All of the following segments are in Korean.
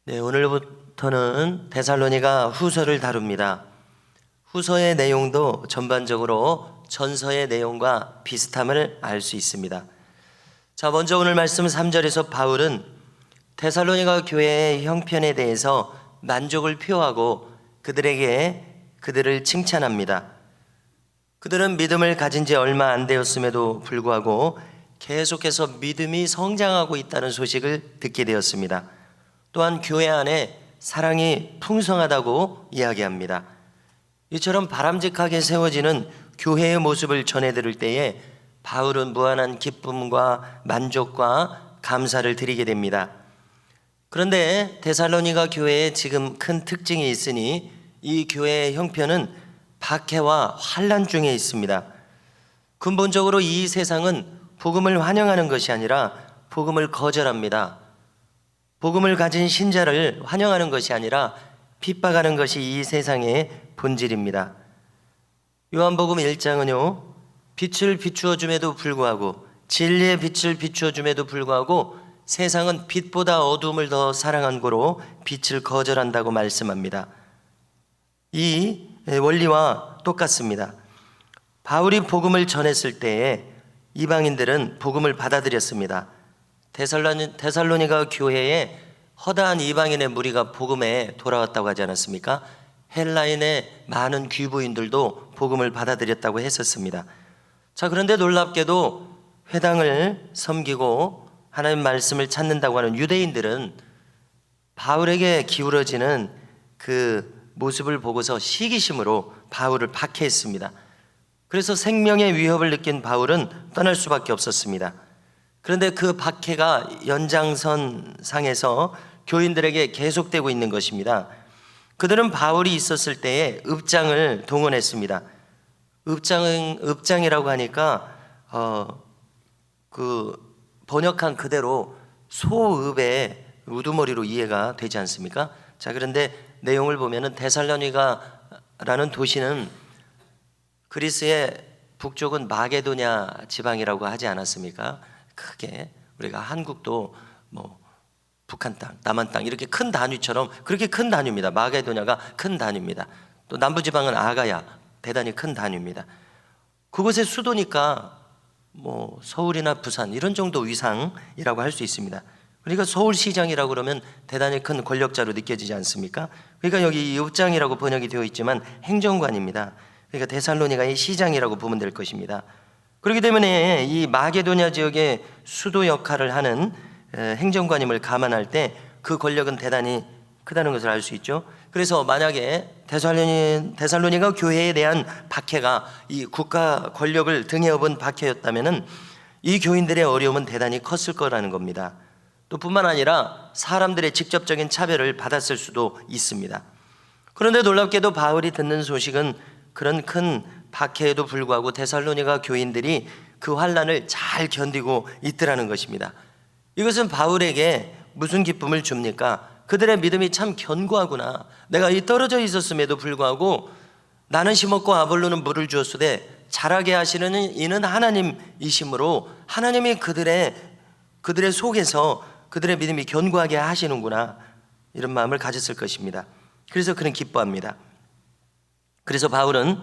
네, 오늘부터는 데살로니가 후서를 다룹니다. 후서의 내용도 전반적으로 전서의 내용과 비슷함을 알 수 있습니다. 자, 먼저 오늘 말씀 3절에서 바울은 데살로니가 교회의 형편에 대해서 만족을 표하고 그들을 칭찬합니다. 그들은 믿음을 가진 지 얼마 안 되었음에도 불구하고 계속해서 믿음이 성장하고 있다는 소식을 듣게 되었습니다. 또한 교회 안에 사랑이 풍성하다고 이야기합니다. 이처럼 바람직하게 세워지는 교회의 모습을 전해 들을 때에 바울은 무한한 기쁨과 만족과 감사를 드리게 됩니다. 그런데 데살로니가 교회에 지금 큰 특징이 있으니 이 교회의 형편은 박해와 환난 중에 있습니다. 근본적으로 이 세상은 복음을 환영하는 것이 아니라 복음을 거절합니다. 복음을 가진 신자를 환영하는 것이 아니라 핍박하는 것이 이 세상의 본질입니다. 요한복음 1장은요, 빛을 비추어 줌에도 불구하고, 진리의 빛을 비추어 줌에도 불구하고 세상은 빛보다 어둠을 더 사랑한 고로 빛을 거절한다고 말씀합니다. 이 원리와 똑같습니다. 바울이 복음을 전했을 때에 이방인들은 복음을 받아들였습니다. 데살로니가 교회에 허다한 이방인의 무리가 복음에 돌아왔다고 하지 않았습니까? 헬라인의 많은 귀부인들도 복음을 받아들였다고 했었습니다. 자, 그런데 놀랍게도 회당을 섬기고 하나님 말씀을 찾는다고 하는 유대인들은 바울에게 기울어지는 그 모습을 보고서 시기심으로 바울을 박해했습니다. 그래서 생명의 위협을 느낀 바울은 떠날 수밖에 없었습니다. 그런데 그 박해가 연장선상에서 교인들에게 계속되고 있는 것입니다. 그들은 바울이 있었을 때에 읍장을 동원했습니다. 읍장이라고 하니까 그 번역한 그대로 소읍의 우두머리로 이해가 되지 않습니까? 자, 그런데 내용을 보면은 데살로니가라는 도시는 그리스의 북쪽은 마게도냐 지방이라고 하지 않았습니까? 크게 우리가 한국도 뭐 북한 땅, 남한 땅 이렇게 큰 단위처럼 그렇게 큰 단위입니다. 마게도냐가 큰 단위입니다. 또 남부지방은 아가야, 대단히 큰 단위입니다. 그곳의 수도니까 뭐 서울이나 부산 이런 정도 위상이라고 할 수 있습니다. 그러니까 서울시장이라고 그러면 대단히 큰 권력자로 느껴지지 않습니까? 그러니까 여기 읍장이라고 번역이 되어 있지만 행정관입니다. 그러니까 데살로니가의 시장이라고 보면 될 것입니다. 그렇기 때문에 이 마게도냐 지역의 수도 역할을 하는 행정관임을 감안할 때 그 권력은 대단히 크다는 것을 알 수 있죠. 그래서 만약에 데살로니가 교회에 대한 박해가 이 국가 권력을 등에 업은 박해였다면은 이 교인들의 어려움은 대단히 컸을 거라는 겁니다. 또 뿐만 아니라 사람들의 직접적인 차별을 받았을 수도 있습니다. 그런데 놀랍게도 바울이 듣는 소식은 그런 큰 박해에도 불구하고 데살로니가 교인들이 그 환난을 잘 견디고 있더라는 것입니다. 이것은 바울에게 무슨 기쁨을 줍니까? 그들의 믿음이 참 견고하구나. 내가 이 떨어져 있었음에도 불구하고 나는 심었고 아볼로는 물을 주었으되 자라게 하시는 이는 하나님이시므로 하나님이 그들의 속에서 그들의 믿음이 견고하게 하시는구나, 이런 마음을 가졌을 것입니다. 그래서 그는 기뻐합니다. 그래서 바울은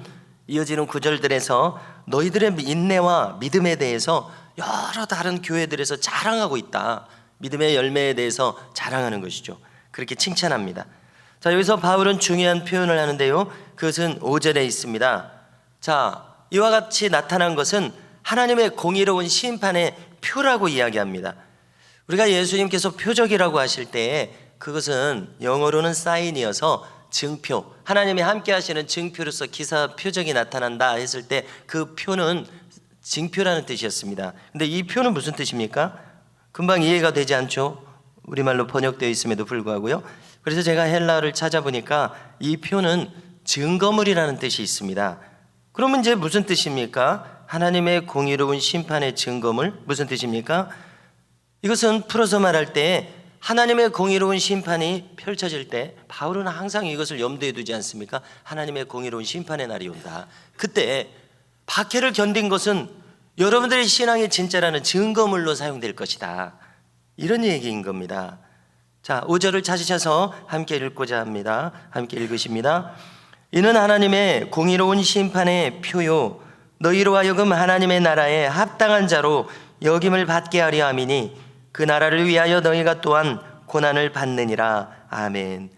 이어지는 구절들에서 너희들의 인내와 믿음에 대해서 여러 다른 교회들에서 자랑하고 있다, 믿음의 열매에 대해서 자랑하는 것이죠. 그렇게 칭찬합니다. 자, 여기서 바울은 중요한 표현을 하는데요, 그것은 5절에 있습니다. 자, 이와 같이 나타난 것은 하나님의 공의로운 심판의 표라고 이야기합니다. 우리가 예수님께서 표적이라고 하실 때에 그것은 영어로는 사인이어서 증표, 하나님이 함께 하시는 증표로서 기사 표적이 나타난다 했을 때 그 표는 징표라는 뜻이었습니다. 근데 이 표는 무슨 뜻입니까? 금방 이해가 되지 않죠? 우리말로 번역되어 있음에도 불구하고요. 그래서 제가 헬라어를 찾아보니까 이 표는 증거물이라는 뜻이 있습니다. 그러면 이제 무슨 뜻입니까? 하나님의 공의로운 심판의 증거물, 무슨 뜻입니까? 이것은 풀어서 말할 때 하나님의 공의로운 심판이 펼쳐질 때 바울은 항상 이것을 염두에 두지 않습니까? 하나님의 공의로운 심판의 날이 온다. 그때 박해를 견딘 것은 여러분들의 신앙이 진짜라는 증거물로 사용될 것이다, 이런 얘기인 겁니다. 자, 5절을 찾으셔서 함께 읽고자 합니다. 함께 읽으십니다. 이는 하나님의 공의로운 심판의 표요 너희로 하여금 하나님의 나라에 합당한 자로 여김을 받게 하려 함이니 그 나라를 위하여 너희가 또한 고난을 받느니라. 아멘.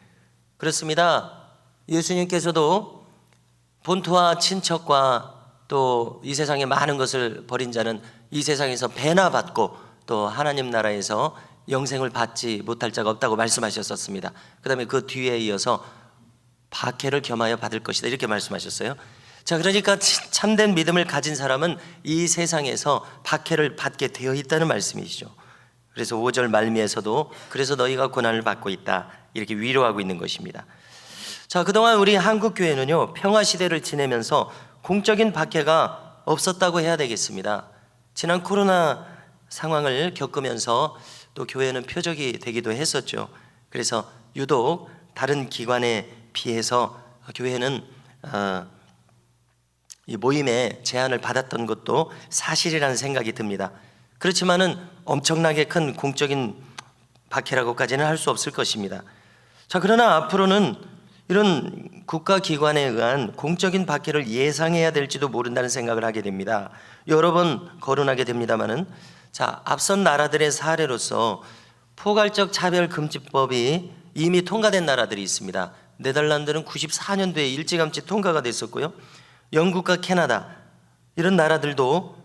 그렇습니다. 예수님께서도 본토와 친척과 또 이 세상의 많은 것을 버린 자는 이 세상에서 배나 받고 또 하나님 나라에서 영생을 받지 못할 자가 없다고 말씀하셨었습니다. 그 다음에 그 뒤에 이어서 박해를 겸하여 받을 것이다 이렇게 말씀하셨어요. 자, 그러니까 참된 믿음을 가진 사람은 이 세상에서 박해를 받게 되어 있다는 말씀이시죠. 그래서 5절 말미에서도 그래서 너희가 고난을 받고 있다 이렇게 위로하고 있는 것입니다. 자, 그동안 우리 한국교회는요 평화시대를 지내면서 공적인 박해가 없었다고 해야 되겠습니다. 지난 코로나 상황을 겪으면서 또 교회는 표적이 되기도 했었죠. 그래서 유독 다른 기관에 비해서 교회는 이 모임에 제한을 받았던 것도 사실이라는 생각이 듭니다. 그렇지만은 엄청나게 큰 공적인 박해라고까지는 할 수 없을 것입니다. 자, 그러나 앞으로는 이런 국가기관에 의한 공적인 박해를 예상해야 될지도 모른다는 생각을 하게 됩니다. 여러 번 거론하게 됩니다마는 자, 앞선 나라들의 사례로서 포괄적 차별금지법이 이미 통과된 나라들이 있습니다. 네덜란드는 94년도에 일찌감치 통과가 됐었고요. 영국과 캐나다 이런 나라들도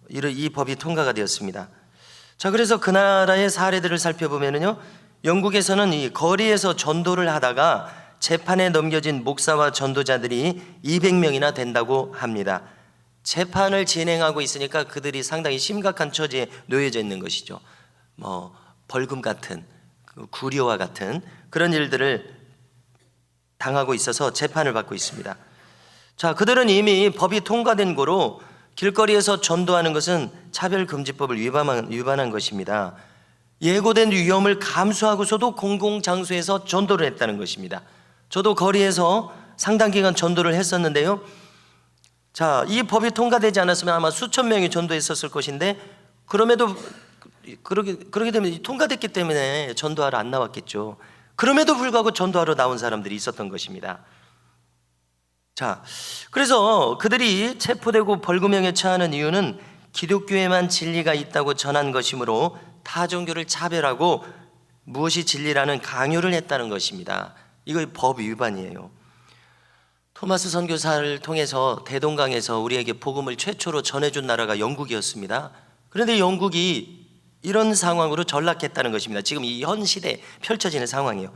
이 법이 통과가 되었습니다. 자, 그래서 그 나라의 사례들을 살펴보면요, 영국에서는 이 거리에서 전도를 하다가 재판에 넘겨진 목사와 전도자들이 200명이나 된다고 합니다. 재판을 진행하고 있으니까 그들이 상당히 심각한 처지에 놓여져 있는 것이죠. 벌금 같은 구려와 같은 그런 일들을 당하고 있어서 재판을 받고 있습니다. 자, 그들은 이미 법이 통과된 거로 길거리에서 전도하는 것은 차별금지법을 위반한 것입니다. 예고된 위험을 감수하고서도 공공장소에서 전도를 했다는 것입니다. 저도 거리에서 상당 기간 전도를 했었는데요. 자, 이 법이 통과되지 않았으면 아마 수천 명이 전도했었을 것인데 그럼에도 그러게 되면 통과됐기 때문에 전도하러 안 나왔겠죠. 그럼에도 불구하고 전도하러 나온 사람들이 있었던 것입니다. 자, 그래서 그들이 체포되고 벌금형에 처하는 이유는 기독교에만 진리가 있다고 전한 것이므로 타 종교를 차별하고 무엇이 진리라는 강요를 했다는 것입니다. 이거 법 위반이에요. 토마스 선교사를 통해서 대동강에서 우리에게 복음을 최초로 전해준 나라가 영국이었습니다. 그런데 영국이 이런 상황으로 전락했다는 것입니다. 지금 이 현 시대에 펼쳐지는 상황이에요.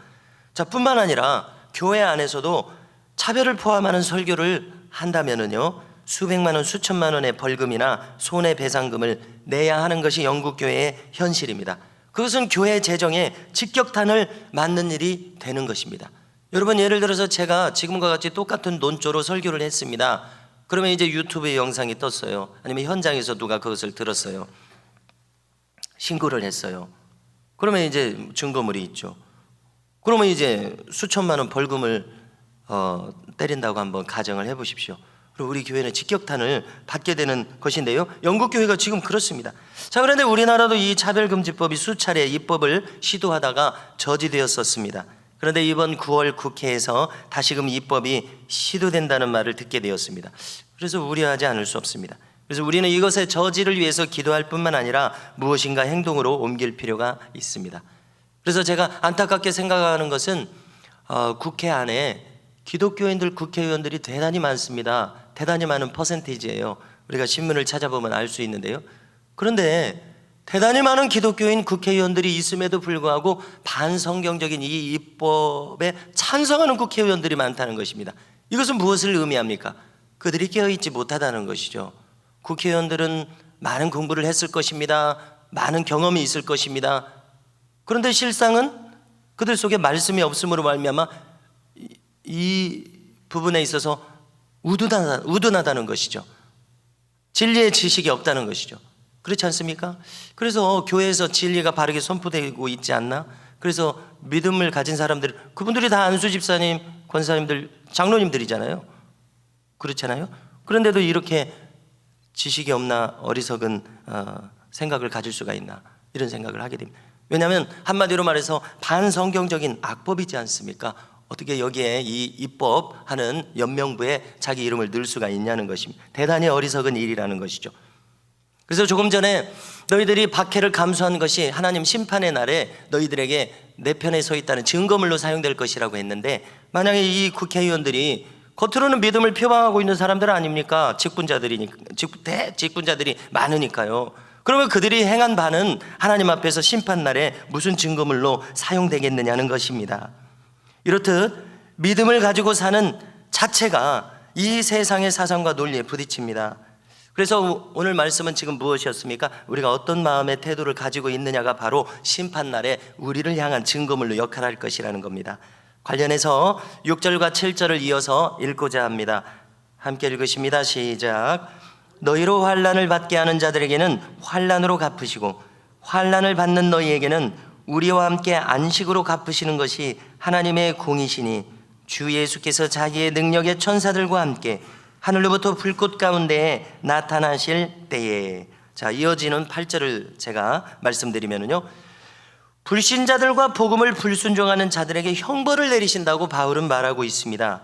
자, 뿐만 아니라 교회 안에서도 차별을 포함하는 설교를 한다면은요, 수백만 원, 수천만 원의 벌금이나 손해배상금을 내야 하는 것이 영국 교회의 현실입니다. 그것은 교회 재정에 직격탄을 맞는 일이 되는 것입니다. 여러분, 예를 들어서 제가 지금과 같이 똑같은 논조로 설교를 했습니다. 그러면 이제 유튜브에 영상이 떴어요. 아니면 현장에서 누가 그것을 들었어요. 신고를 했어요. 그러면 이제 증거물이 있죠. 그러면 이제 수천만 원 벌금을 때린다고 한번 가정을 해보십시오. 그리고 우리 교회는 직격탄을 받게 되는 것인데요, 영국 교회가 지금 그렇습니다. 자, 그런데 우리나라도 이 차별금지법이 수차례 입법을 시도하다가 저지되었었습니다. 그런데 이번 9월 국회에서 다시금 입법이 시도된다는 말을 듣게 되었습니다. 그래서 우려하지 않을 수 없습니다. 그래서 우리는 이것의 저지를 위해서 기도할 뿐만 아니라 무엇인가 행동으로 옮길 필요가 있습니다. 그래서 제가 안타깝게 생각하는 것은 국회 안에 기독교인들 국회의원들이 대단히 많습니다. 대단히 많은 퍼센테이지예요. 우리가 신문을 찾아보면 알 수 있는데요. 그런데 대단히 많은 기독교인 국회의원들이 있음에도 불구하고 반성경적인 이 입법에 찬성하는 국회의원들이 많다는 것입니다. 이것은 무엇을 의미합니까? 그들이 깨어있지 못하다는 것이죠. 국회의원들은 많은 공부를 했을 것입니다. 많은 경험이 있을 것입니다. 그런데 실상은 그들 속에 말씀이 없음으로 말미암아 이 부분에 있어서 우둔하다는 것이죠. 진리의 지식이 없다는 것이죠. 그렇지 않습니까? 그래서 교회에서 진리가 바르게 선포되고 있지 않나? 그래서 믿음을 가진 사람들, 그분들이 다 안수 집사님, 권사님들, 장로님들이잖아요. 그렇잖아요. 그런데도 이렇게 지식이 없나, 어리석은 생각을 가질 수가 있나, 이런 생각을 하게 됩니다. 왜냐하면 한마디로 말해서 반성경적인 악법이지 않습니까? 어떻게 여기에 이 입법하는 연명부에 자기 이름을 넣을 수가 있냐는 것입니다. 대단히 어리석은 일이라는 것이죠. 그래서 조금 전에 너희들이 박해를 감수한 것이 하나님 심판의 날에 너희들에게 내 편에 서 있다는 증거물로 사용될 것이라고 했는데, 만약에 이 국회의원들이 겉으로는 믿음을 표방하고 있는 사람들 아닙니까? 직분자들이 많으니까요. 그러면 그들이 행한 바는 하나님 앞에서 심판날에 무슨 증거물로 사용되겠느냐는 것입니다. 이렇듯 믿음을 가지고 사는 자체가 이 세상의 사상과 논리에 부딪힙니다. 그래서 오늘 말씀은 지금 무엇이었습니까? 우리가 어떤 마음의 태도를 가지고 있느냐가 바로 심판날에 우리를 향한 증거물로 역할할 것이라는 겁니다. 관련해서 6절과 7절을 이어서 읽고자 합니다. 함께 읽으십니다. 시작. 너희로 환난을 받게 하는 자들에게는 환난으로 갚으시고 환난을 받는 너희에게는 우리와 함께 안식으로 갚으시는 것이 하나님의 공이시니 주 예수께서 자기의 능력의 천사들과 함께 하늘로부터 불꽃 가운데에 나타나실 때에. 자, 이어지는 8절을 제가 말씀드리면요, 불신자들과 복음을 불순종하는 자들에게 형벌을 내리신다고 바울은 말하고 있습니다.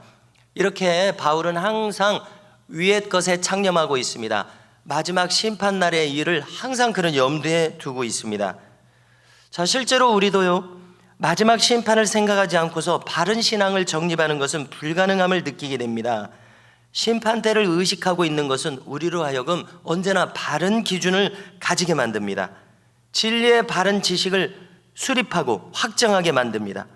이렇게 바울은 항상 위의 것에 창념하고 있습니다. 마지막 심판날의 일을 항상 그런 염두에 두고 있습니다. 자, 실제로 우리도요, 마지막 심판을 생각하지 않고서 바른 신앙을 정립하는 것은 불가능함을 느끼게 됩니다. 심판대를 의식하고 있는 것은 우리로 하여금 언제나 바른 기준을 가지게 만듭니다. 진리의 바른 지식을 수립하고 확정하게 만듭니다.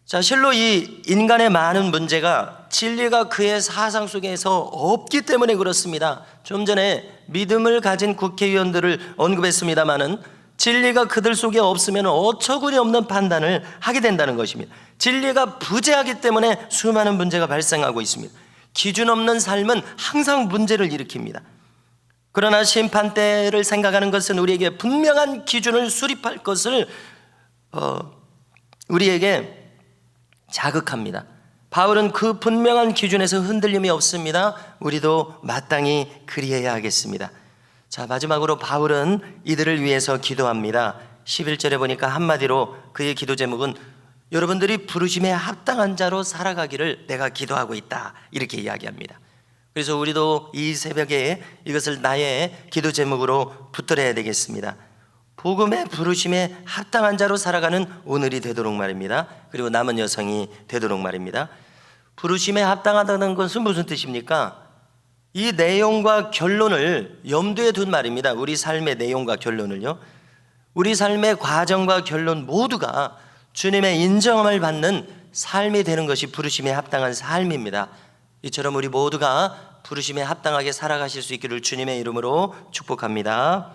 자, 실로 이 인간의 많은 문제가 진리가 그의 사상 속에서 없기 때문에 그렇습니다. 좀 전에 믿음을 가진 국회의원들을 언급했습니다마는 진리가 그들 속에 없으면 어처구니 없는 판단을 하게 된다는 것입니다. 진리가 부재하기 때문에 수많은 문제가 발생하고 있습니다. 기준 없는 삶은 항상 문제를 일으킵니다. 그러나 심판대를 생각하는 것은 우리에게 분명한 기준을 수립할 것을 우리에게 자극합니다. 바울은 그 분명한 기준에서 흔들림이 없습니다. 우리도 마땅히 그리해야 하겠습니다. 자, 마지막으로 바울은 이들을 위해서 기도합니다. 11절에 보니까 한마디로 그의 기도 제목은 여러분들이 부르심에 합당한 자로 살아가기를 내가 기도하고 있다, 이렇게 이야기합니다. 그래서 우리도 이 새벽에 이것을 나의 기도 제목으로 붙들어야 되겠습니다. 복음의 부르심에 합당한 자로 살아가는 오늘이 되도록 말입니다. 그리고 남은 여성이 되도록 말입니다. 부르심에 합당하다는 것은 무슨 뜻입니까? 이 내용과 결론을 염두에 둔 말입니다. 우리 삶의 내용과 결론을요, 우리 삶의 과정과 결론 모두가 주님의 인정함을 받는 삶이 되는 것이 부르심에 합당한 삶입니다. 이처럼 우리 모두가 부르심에 합당하게 살아가실 수 있기를 주님의 이름으로 축복합니다.